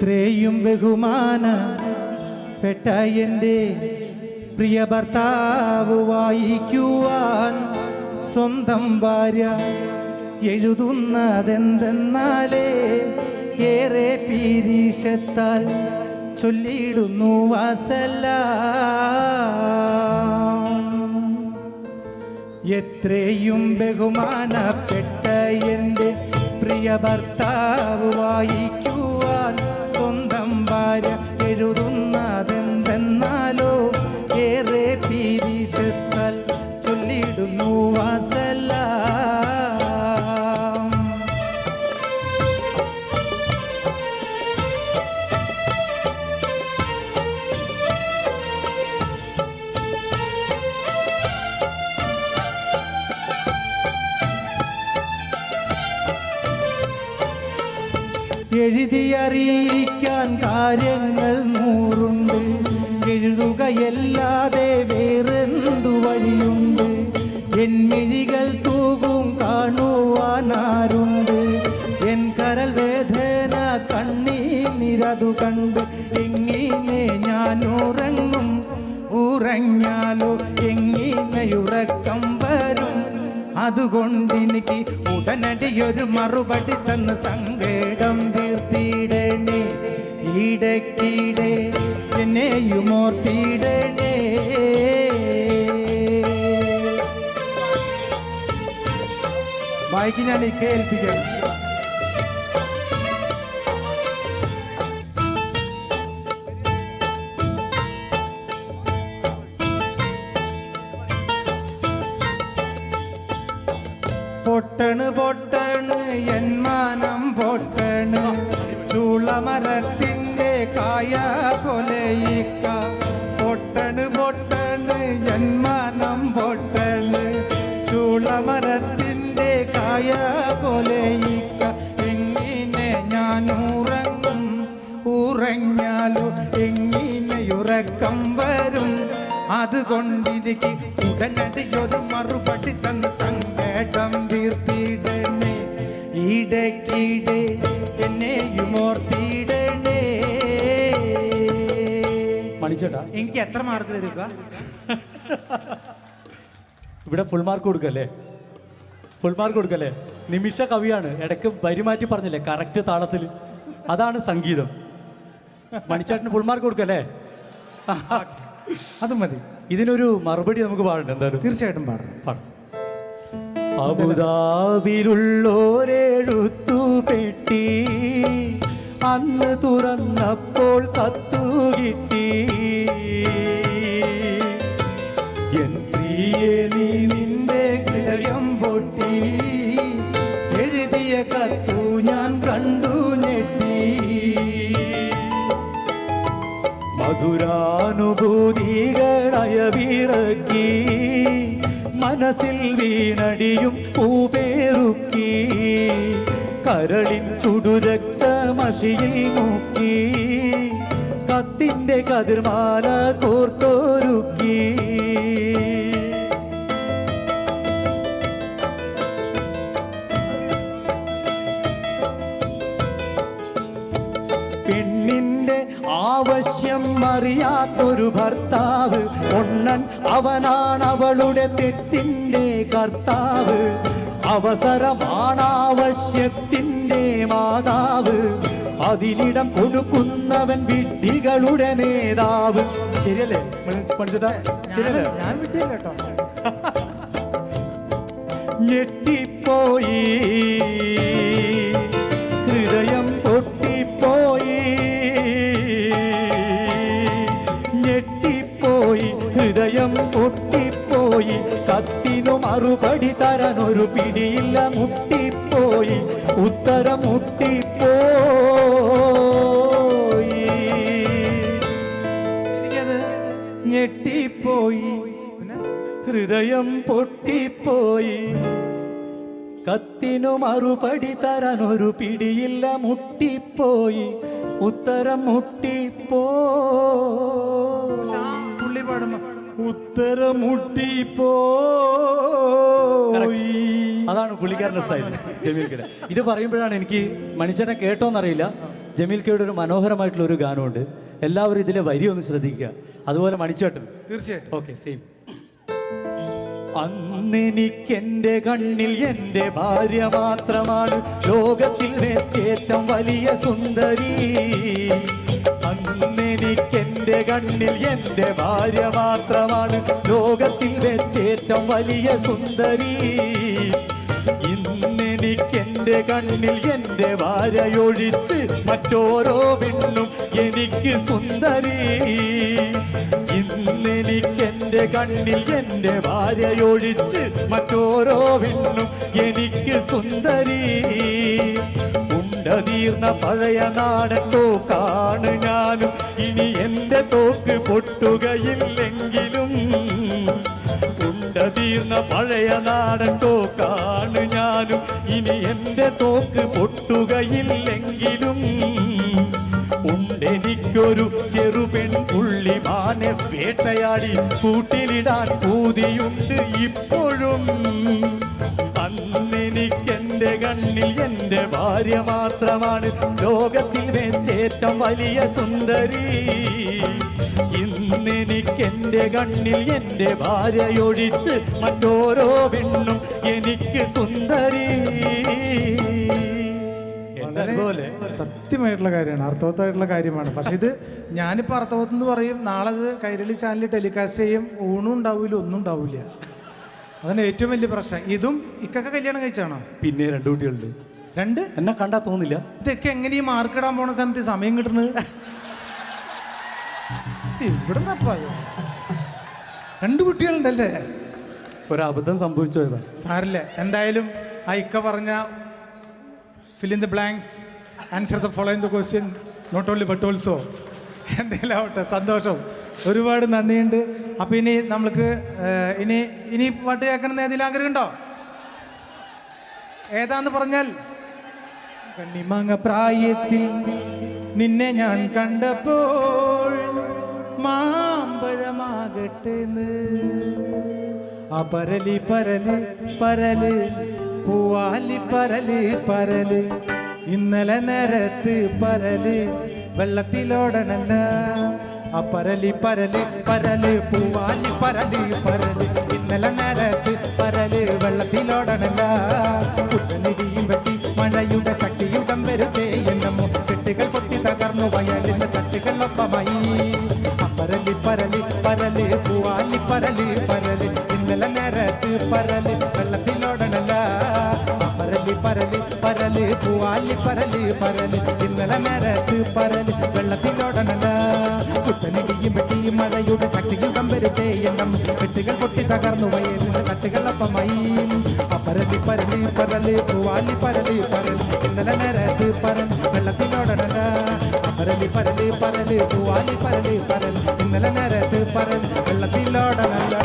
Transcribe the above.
എത്രയും ബഹുമാനപ്പെട്ട എൻ്റെ പ്രിയ ഭർത്താവ് വായിക്കുവാൻ സ്വന്തം ഭാര്യ എഴുതുന്നതെന്തെന്നാലേ ഏറെ പീരീഷത്താൽ ചൊല്ലിയിടുന്നു വസലാം. എത്രയും ബഹുമാനപ്പെട്ട എൻ്റെ പ്രിയ ഭർത്താവ് വായിക്കുവാൻ സ്വന്തം ഭാര്യ എഴുതുന്നതെന്തെന്നാലോ ഏറെ പീരീഷത്താൽ ചൊല്ലിയിടുന്നു വസലാം. എഴുതിയറിയിക്കാൻ കാര്യങ്ങൾ നൂറുണ്ട്, എഴുതുകയല്ലാതെ വേറെന്തു വഴിയുണ്ട്. എന്മിഴികൾ തൂകും കാണുവാനാരുണ്ട്, എൻ കരൽ വേദന കണ്ണീരതു കണ്ട് എങ്ങനെ ഞാൻ ഉറങ്ങും? ഉറങ്ങാലോ എങ്ങനെയുറക്കം വരും? അതുകൊണ്ടെനിക്ക് ഉടനടിയൊരു മറുപടി തന്ന് സങ്കടം തീർത്തിടണേ. ഇടയ്ക്കിടെ എന്നെയും ഓർത്തിടണേ. വായിക്ക് ഞാൻ കേൾപ്പിക്കണം. പൊട്ടണ് പൊട്ടണ് എൻ മാനം പൊട്ടണ്, ചൂളമരത്തിൻ്റെ കായ പോലെയിക്ക. പൊട്ടണ് പൊട്ടണ് എൻ മാനം പൊട്ടണ്, ചൂളമരത്തിൻ്റെ കായ പോലെയിക്ക. എങ്ങനെ ഞാൻ ഉറങ്ങും? ഉറങ്ങാലോ എങ്ങനെയുറക്കം വരും? അതുകൊണ്ടിരിക്കും ഉടനടിയൊരു മറുപടി തന്ന് സങ്കടം തീർത്തിടണേ. ഇടയ്ക്കിടെ എന്നെയും ഓർത്തിടണേ. മണിച്ചേട്ടാ, എനിക്ക് എത്ര മാർക്ക് തരുക? ഇവിടെ ഫുൾ മാർക്ക് കൊടുക്കല്ലേ? ഫുൾ മാർക്ക് കൊടുക്കല്ലേ? നിമിഷ കവിയാണ്, ഇടയ്ക്ക് വരി മാറ്റി പറഞ്ഞില്ലേ കറക്റ്റ് താളത്തിൽ. അതാണ് സംഗീതം. മണിച്ചേട്ടന് ഫുൾ മാർക്ക് കൊടുക്കല്ലേ? അത് മതി. ഇതിനൊരു മറുപടി നമുക്ക് പാടണ്ട. എന്തായാലും തീർച്ചയായിട്ടും പാടാം. അബുദാബിയിലുള്ളോരെഴുത്തു പെട്ടി അന്ന് തുറന്നപ്പോൾ കത്തു കിട്ടി. എൻ പ്രിയേ നീ നിന്റെ ഹൃദയം പൊട്ടി, എഴുതിയ കത്തു ഞാൻ കണ്ടു ഞെട്ടി. മധുരാനുഭൂതികളയവിറക്കി മനസ്സിൽ വീണടിയും പൂപേറുക്കി. കരളിൻ ചുടുരക്തമഷിയിൽ മുക്കി കത്തിൻ്റെ കതിർമാല കോർത്തൊരുക്കി. പെണ്ണിൻ്റെ ആവശ്യം അറിയാത്തൊരു ഭർത്താവ്, പൊണ്ണൻ അവനാണ് അവളുടെ തെറ്റിൻ്റെ കർത്താവ്. അവസരമാണാവശ്യത്തിൻ്റെ മാതാവ്, അതിനിടം കൊടുക്കുന്നവൻ വിഡ്ഢികളുടെ നേതാവ്. ശരിയല്ലേ പഠിച്ചിട്ടാ? ശരിയല്ലേ? ഞാൻ വിട്ടില്ല കേട്ടോ. ഞെട്ടിപ്പോയി ഹൃദയം പൊട്ടിപ്പോയി, ഞെട്ടിപ്പോയി ഹൃദയം പൊട്ടിപ്പോയി. കത്തിനു മറുപടി തരാനൊരു പിടിയില്ല, മുട്ടിപ്പോയി ഉത്തരം മുട്ടിപ്പോയി. ഞെട്ടിപ്പോയി ഹൃദയം പൊട്ടിപ്പോയി. കത്തിനു മറുപടി തരാനൊരു പിടിയില്ല, മുട്ടിപ്പോയി ഉത്തരം മുട്ടിപ്പോയി. പുള്ളി പാടുമ്പോ ഉത്തരം മുട്ടിപ്പോയി. അതാണ് പുള്ളിക്കാരൻ്റെ സ്റ്റൈൽ. ജമീൽക്കിടെ ഇത് പറയുമ്പോഴാണ് എനിക്ക് മനുഷ്യനെ കേട്ടോന്നറിയില്ല, ജമീൽക്കയുടെ ഒരു മനോഹരമായിട്ടുള്ള ഒരു ഗാനമുണ്ട്, എല്ലാവരും ഇതിലെ വരി ഒന്ന് ശ്രദ്ധിക്കുക. അതുപോലെ മണിച്ചേട്ടൻ തീർച്ചയായിട്ടും. Okay same. അന്നെനിക്കെൻ്റെ കണ്ണിൽ എൻ്റെ ഭാര്യ മാത്രമാണ് ലോകത്തിൽ വെച്ചേറ്റം വലിയ സുന്ദരി. അന്നെനിക്കെൻ്റെ കണ്ണിൽ എൻ്റെ ഭാര്യ മാത്രമാണ് ലോകത്തിൽ വെച്ചേറ്റം വലിയ സുന്ദരി. ഇന്നെനിക്കെൻ്റെ കണ്ണിൽ എൻ്റെ ഭാര്യയൊഴിച്ച് മറ്റോരോ പെണ്ണും എനിക്ക് സുന്ദരി. ഇന്നെനിക്കെൻ്റെ കണ്ണിൽ എൻ്റെ ഭാര്യയൊഴിച്ച് മറ്റോരോ പെണ്ണും എനിക്ക് സുന്ദരി. ഉണ്ടതീർന്ന പഴയ നാടൻ തോക്കാണ് ഞാനും, ഇനി എൻ്റെ തോക്ക് പൊട്ടുകയില്ലെങ്കിലും. ഉണ്ടതീർന്ന പഴയ നാടൻ തോക്കാണ് ഞാനും, ഇനി എൻ്റെ തോക്ക് പൊട്ടുകയില്ലെങ്കിലും. ഉണ്ടെനിക്കൊരു ചെറുപെൺ പുള്ളിമാനെ വേട്ടയാടി കൂട്ടിലിടാൻ പൂതിയുണ്ട് ഇപ്പോഴും. അന്നെനിക്കെൻ്റെ കണ്ണിൽ എൻ്റെ ഭാര്യ മാത്രമാണ് ലോകത്തിൽ വെച്ചേറ്റം വലിയ സുന്ദരി. ഇന്നെനിക്കെൻ്റെ കണ്ണിൽ എൻ്റെ ഭാര്യയൊഴിച്ച് മറ്റോരോ പെണ്ണും എനിക്ക് സുന്ദരി. വളരെ സത്യമായിട്ടുള്ള കാര്യമാണ്, അർത്ഥവത്തായിട്ടുള്ള കാര്യമാണ്. പക്ഷെ ഇത് ഞാനിപ്പോൾ അർത്ഥവത്ത് എന്ന് പറയും, നാളെ അത് കൈരളി ചാനലിൽ ടെലികാസ്റ്റ് ചെയ്യും, ഊണും ഉണ്ടാവില്ല, ഒന്നും ഉണ്ടാവില്ല. അതാണ് ഏറ്റവും വലിയ പ്രശ്നം. ഇതും ഇക്കൊക്കെ കല്യാണം കഴിച്ചാണോ? പിന്നെ 2 കുട്ടികളുണ്ട്. 2? എന്നെ കണ്ടാ തോന്നില്ല. ഇതൊക്കെ എങ്ങനെ ഈ മാർക്ക് ഇടാൻ പോണ സമയത്ത് സമയം കിട്ടുന്നത്? ഇവിടെ 2 കുട്ടികളുണ്ടല്ലേ? ഒരബദ്ധം സംഭവിച്ചു പോയതാ. സാരില്ല. എന്തായാലും ആ ഇക്ക പറഞ്ഞ fill in the blanks, answer the following the question, not only but also. എന്തെങ്കിലും ആവട്ടെ, സന്തോഷം. ഒരുപാട് നന്ദിയുണ്ട്. അപ്പം ഇനി നമ്മൾക്ക് ഇനി പാട്ട് കേൾക്കണമെന്ന് ഏതെങ്കിലും ആഗ്രഹമുണ്ടോ? ഏതാന്ന് പറഞ്ഞാൽ, കണ്ണിമാങ്ങ പ്രായത്തിൽ നിന്നെ ഞാൻ കണ്ടപ്പോൾ മാമ്പഴമാകട്ടെ ആ പരലി പരല് പരല് പൂവാലി പരല് പരല് ഇന്നലെ നേരത്ത് പരല് വെള്ളത്തിലോടണല്ല. ആ പരലി പരല് പരല് പൂവാലി പരല് പരല് ഇന്നലെ നേരത്ത് പരല് വെള്ളത്തിലോടണല്ല. കുട്ടനിടിയും വെട്ടി മഴയുടെ ശക്തിയുടം വരുത്തേ എന്നമോ കെട്ടുകൾ പൊട്ടി തകർന്നു വയലിന്റെ തട്ടുകളൊപ്പമായി. ആ പരലി പരല് പരല് പൂവാലി പരല് പരല് ഇന്നലെ നേരത്ത് പരല് വെള്ളത്തിലോടണല്ല. പരല് പരല് പരല് പൂവാലി പരല് പരല് ഇന്നലെ നേരത്ത് പരല് വെള്ളത്തിലോടണല്ല. കുട്ടനിടിയും വെട്ടിയും മഴയുടെ ശക്തിയുടം വരുത്തേ എണ്ണം കെട്ടുകൾ പൊട്ടി തകർന്നു വയലിന്റെ തട്ടുകളൊപ്പമായി. പരല് പരല് പരല് പൂവാലി പരല് പരല് ഇന്നലെ നേരത്ത് പരല് വെള്ളത്തിലോടണല്ല. പരല് പരല് പരല് പൂവാലി പരല് പരല് ഇന്നലെ നേരത്ത് പരല് വെള്ളത്തിലോടണല്ല.